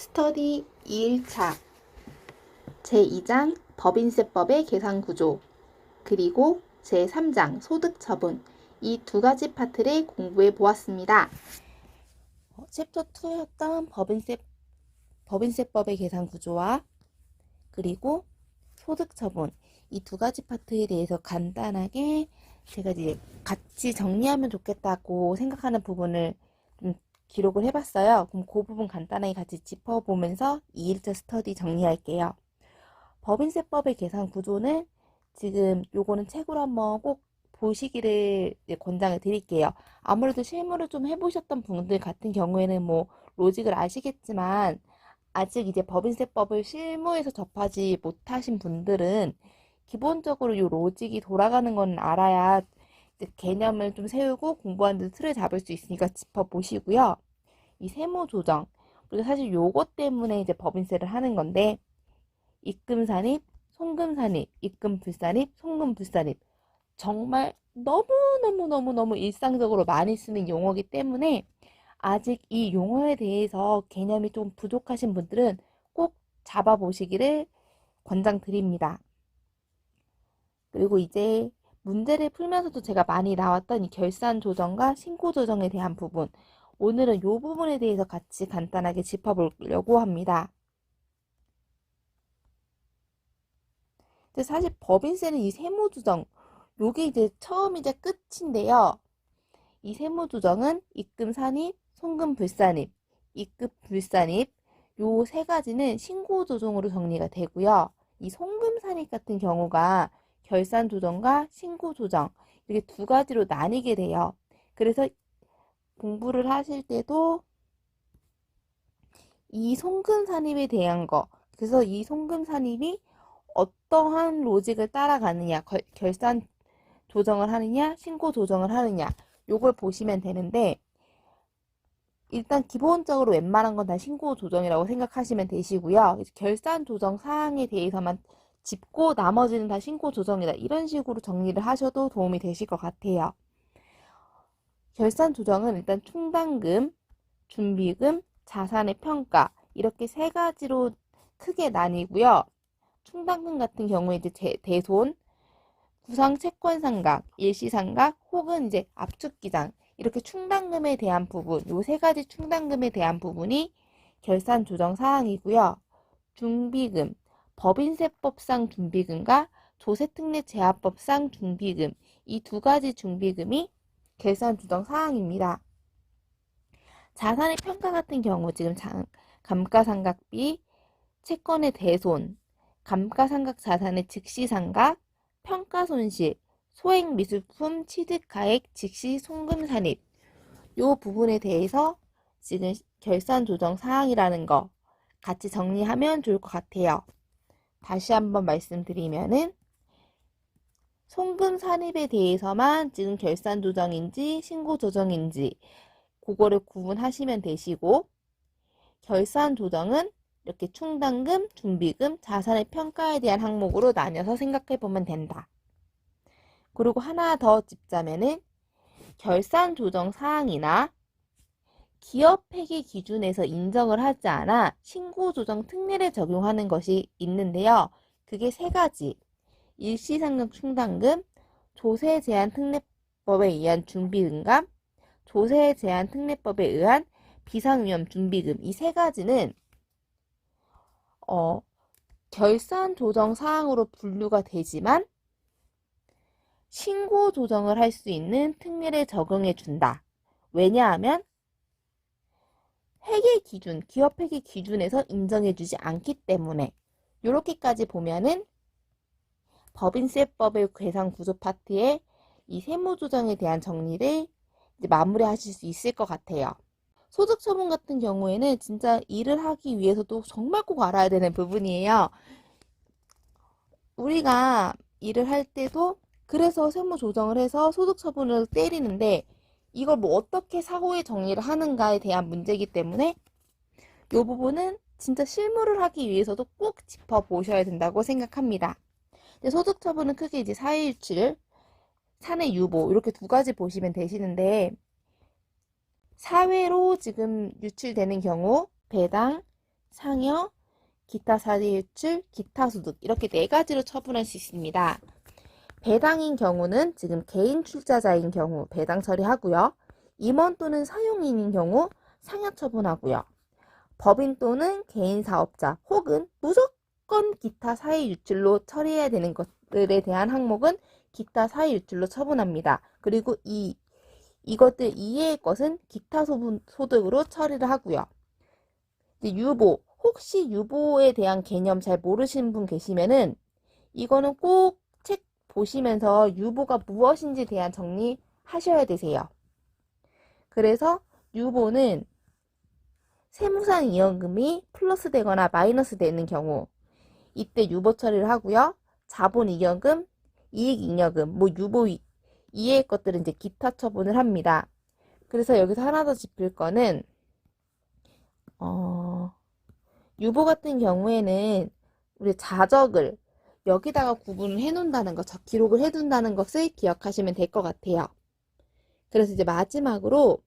스터디 2일차 제2장 법인세법의 계산구조 그리고 제3장 소득처분 이 두 가지 파트를 공부해 보았습니다. 챕터 2였던 법인세법의 계산구조와 그리고 소득처분 이 두 가지 파트에 대해서 간단하게 제가 이제 같이 정리하면 좋겠다고 생각하는 부분을 좀 기록을 해봤어요. 그럼 그 부분 간단하게 같이 짚어보면서 2일차 스터디 정리할게요. 법인세법의 계산 구조는 지금 요거는 책으로 한번 꼭 보시기를 권장을 드릴게요. 아무래도 실무를 좀 해보셨던 분들 같은 경우에는 뭐 로직을 아시겠지만 아직 이제 법인세법을 실무에서 접하지 못하신 분들은 기본적으로 요 로직이 돌아가는 건 알아야 개념을 좀 세우고 공부하는 데 틀을 잡을 수 있으니까 짚어보시고요. 이 세무조정, 우리가 사실 요것 때문에 이제 법인세를 하는 건데 입금산입, 송금산입, 입금불산입, 송금불산입 정말 너무너무 일상적으로 많이 쓰는 용어이기 때문에 아직 이 용어에 대해서 개념이 좀 부족하신 분들은 꼭 잡아보시기를 권장드립니다. 그리고 이제 문제를 풀면서도 제가 많이 나왔던 이 결산 조정과 신고 조정에 대한 부분 오늘은 이 부분에 대해서 같이 간단하게 짚어보려고 합니다. 근데 사실 법인세는 이 세무조정 요게 이제 처음이자 끝인데요. 이 세무조정은 입금산입, 송금불산입, 입금불산입 요 세 가지는 신고조정으로 정리가 되고요. 이 송금산입 같은 경우가 결산조정과 신고조정 이렇게 두 가지로 나뉘게 돼요. 그래서 공부를 하실 때도 이 송금산입에 대한 거 그래서 이 송금산입이 어떠한 로직을 따라가느냐 결산 조정을 하느냐 신고 조정을 하느냐 요걸 보시면 되는데 일단 기본적으로 웬만한 건 다 신고 조정이라고 생각하시면 되시고요. 결산 조정 사항에 대해서만 짚고 나머지는 다 신고 조정이다. 이런 식으로 정리를 하셔도 도움이 되실 것 같아요. 결산 조정은 일단 충당금, 준비금, 자산의 평가 이렇게 세 가지로 크게 나뉘고요. 충당금 같은 경우에 이제 대손, 구상 채권 상각, 일시 상각 혹은 이제 압축 기장 이렇게 충당금에 대한 부분, 요 세 가지 충당금에 대한 부분이 결산 조정 사항이고요. 준비금, 법인세법상 준비금과 조세특례 제한법상 준비금 이 두 가지 준비금이 결산 조정 사항입니다. 자산의 평가 같은 경우 지금 감가상각비, 채권의 대손, 감가상각 자산의 즉시상각, 평가손실, 소액미술품 취득가액 즉시 송금산입 요 부분에 대해서 지금 결산 조정 사항이라는 거 같이 정리하면 좋을 것 같아요. 다시 한번 말씀드리면은 송금산입에 대해서만 지금 결산 조정인지 신고 조정인지 그거를 구분하시면 되시고 결산 조정은 이렇게 충당금, 준비금, 자산의 평가에 대한 항목으로 나뉘어서 생각해 보면 된다. 그리고 하나 더 짚자면은 결산 조정 사항이나 기업 회계 기준에서 인정을 하지 않아 신고 조정 특례를 적용하는 것이 있는데요. 그게 세 가지. 일시상각 충당금, 조세 제한 특례법에 의한 준비금과 조세 제한 특례법에 의한 비상위험 준비금 이 세 가지는 결산 조정 사항으로 분류가 되지만 신고 조정을 할 수 있는 특례를 적용해 준다. 왜냐하면 회계 기준, 기업 회계 기준에서 인정해 주지 않기 때문에 이렇게까지 보면은 법인세법의 계산 구조 파트에 이 세무조정에 대한 정리를 이제 마무리하실 수 있을 것 같아요. 소득처분 같은 경우에는 진짜 일을 하기 위해서도 정말 꼭 알아야 되는 부분이에요. 우리가 일을 할 때도 그래서 세무조정을 해서 소득처분을 때리는데 이걸 뭐 어떻게 사후에 정리를 하는가에 대한 문제이기 때문에 이 부분은 진짜 실무를 하기 위해서도 꼭 짚어보셔야 된다고 생각합니다. 소득처분은 크게 이제 사회유출, 사내유보 이렇게 두 가지 보시면 되시는데 사회로 지금 유출되는 경우 배당, 상여, 기타 사대유출, 기타 소득 이렇게 네 가지로 처분할 수 있습니다. 배당인 경우는 지금 개인 출자자인 경우 배당 처리하고요. 임원 또는 사용인인 경우 상여 처분하고요. 법인 또는 개인 사업자 혹은 무조건 기타 사회 유출로 처리해야 되는 것들에 대한 항목은 기타 사회 유출로 처분합니다. 그리고 이것들 이외의 것은 기타 소득으로 처리를 하고요. 유보, 혹시 유보에 대한 개념 잘 모르시는 분 계시면은 이거는 꼭 책 보시면서 유보가 무엇인지에 대한 정리하셔야 되세요. 그래서 유보는 세무상 이연금이 플러스 되거나 마이너스 되는 경우 이때 유보 처리를 하고요. 자본 이연금, 이익 잉여금, 유보 이외의 것들은 이제 기타 처분을 합니다. 그래서 여기서 하나 더 짚을 거는 유보 같은 경우에는 우리 자적을 여기다가 구분을 해놓는다는 것, 기록을 해둔다는 것을 기억하시면 될 것 같아요. 그래서 이제 마지막으로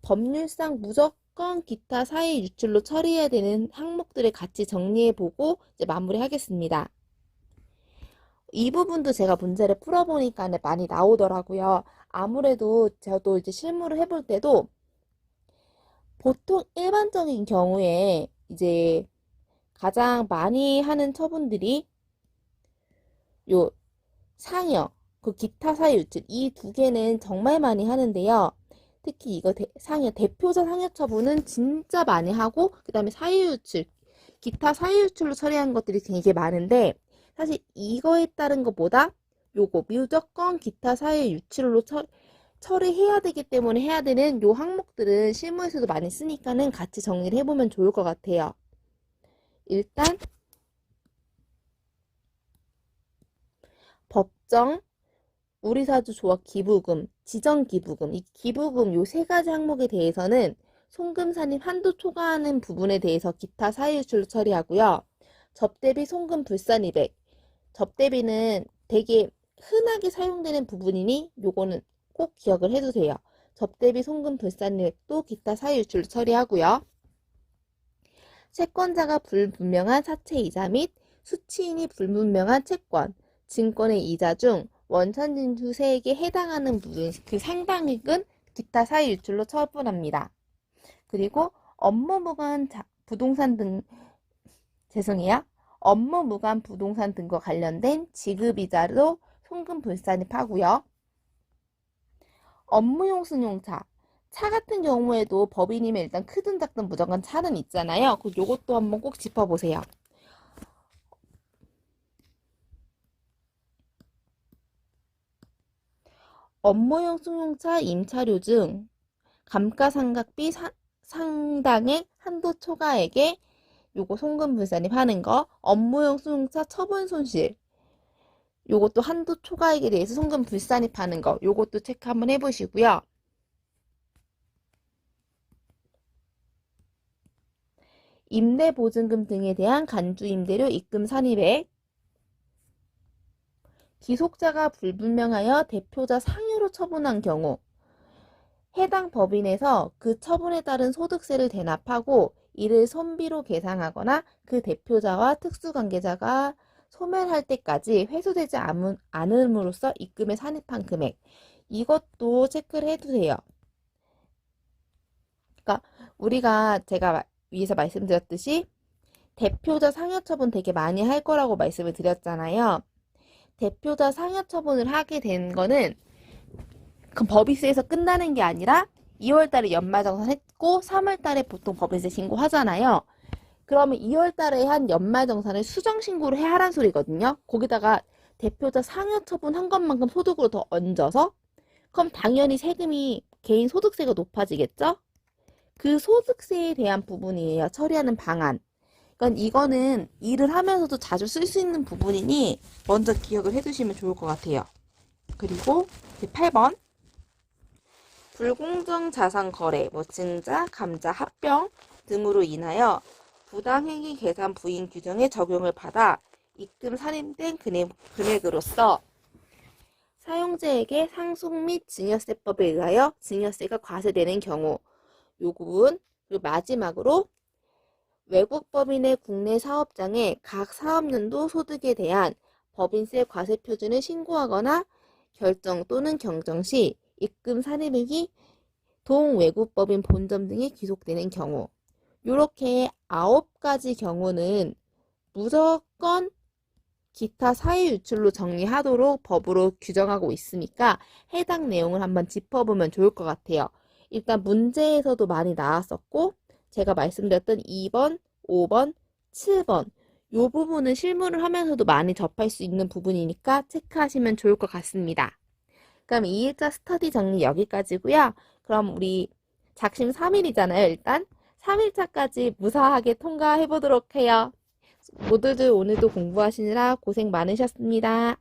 법률상 무조건 기타 사회 유출로 처리해야 되는 항목들을 같이 정리해보고 이제 마무리하겠습니다. 이 부분도 제가 문제를 풀어보니까 많이 나오더라고요. 아무래도 저도 이제 실무를 해볼 때도 보통 일반적인 경우에 이제 가장 많이 하는 처분들이 요 상여, 그 기타 사회 유출 이 두 개는 정말 많이 하는데요. 특히 이거 상여, 대표자 상여 처분은 진짜 많이 하고 그 다음에 사회 유출, 기타 사회 유출로 처리하는 것들이 되게 많은데 사실 이거에 따른 것보다 요거 무조건 기타 사회 유출로 처리해야 되기 때문에 해야 되는 요 항목들은 실무에서도 많이 쓰니까는 같이 정리를 해보면 좋을 것 같아요. 일단 법정, 우리사주 조합 기부금, 지정기부금, 이 기부금 요 세 가지 항목에 대해서는 송금 산입 한도 초과하는 부분에 대해서 기타 사유출로 처리하고요. 접대비 송금 불산입액, 접대비는 되게 흔하게 사용되는 부분이니 요거는 꼭 기억을 해두세요. 접대비 송금 불산입액도 기타 사유출로 처리하고요. 채권자가 불분명한 사채이자 및 수취인이 불분명한 채권, 증권의 이자 중 원천징수세액에 해당하는 부분, 그 상당액은 기타 사유 유출로 처분합니다. 그리고 업무 무관 부동산 등, 업무 무관 부동산 등과 관련된 지급이자로 송금 불산입하고요. 업무용 승용차, 차 같은 경우에도 법인이면 일단 크든 작든 무조건 차는 있잖아요. 요것도 한번 꼭 짚어보세요. 업무용 승용차 임차료 중 감가상각비 상당액 한도 초과액에 요거 송금 불산입하는 거, 업무용 승용차 처분 손실 요것도 한도 초과액에 대해서 송금 불산입하는 거, 요것도 체크 한번 해보시고요. 임대보증금 등에 대한 간주임대료 입금 산입액, 기속자가 불분명하여 대표자 상여로 처분한 경우 해당 법인에서 그 처분에 따른 소득세를 대납하고 이를 손비로 계상하거나 그 대표자와 특수관계자가 소멸할 때까지 회수되지 않음으로써 입금에 산입한 금액, 이것도 체크를 해두세요. 그러니까 우리가 제가 위에서 말씀드렸듯이 대표자 상여 처분 되게 많이 할 거라고 말씀을 드렸잖아요. 대표자 상여 처분을 하게 된 거는 그 법인세에서 끝나는 게 아니라 2월달에 연말정산했고 3월달에 보통 법인세 신고하잖아요. 그러면 2월달에 한 연말정산을 수정신고를 해야 하란 소리거든요. 거기다가 대표자 상여 처분한 것만큼 소득으로 더 얹어서 그럼 당연히 세금이 개인 소득세가 높아지겠죠? 그 소득세에 대한 부분이에요. 처리하는 방안. 그러니까 이거는 일을 하면서도 자주 쓸 수 있는 부분이니 먼저 기억을 해두시면 좋을 것 같아요. 그리고 8번 불공정 자산 거래, 증자, 감자, 합병 등으로 인하여 부당행위 계산 부인 규정의 적용을 받아 입금 산입된 금액으로서 사용자에게 상속 및 증여세법에 의하여 증여세가 과세되는 경우 요 부분, 그리고 마지막으로 외국 법인의 국내 사업장에 각 사업연도 소득에 대한 법인세 과세 표준을 신고하거나 결정 또는 경정 시 입금 산입액이 동외국 법인 본점 등에 귀속되는 경우, 요렇게 9가지 경우는 무조건 기타 사유 유출로 정리하도록 법으로 규정하고 있으니까 해당 내용을 한번 짚어보면 좋을 것 같아요. 일단 문제에서도 많이 나왔었고 제가 말씀드렸던 2번, 5번, 7번 요 부분은 실무를 하면서도 많이 접할 수 있는 부분이니까 체크하시면 좋을 것 같습니다. 그럼 2일자 스터디 정리 여기까지고요. 그럼 우리 작심 3일이잖아요. 일단 3일차까지 무사하게 통과해 보도록 해요. 모두들 오늘도 공부하시느라 고생 많으셨습니다.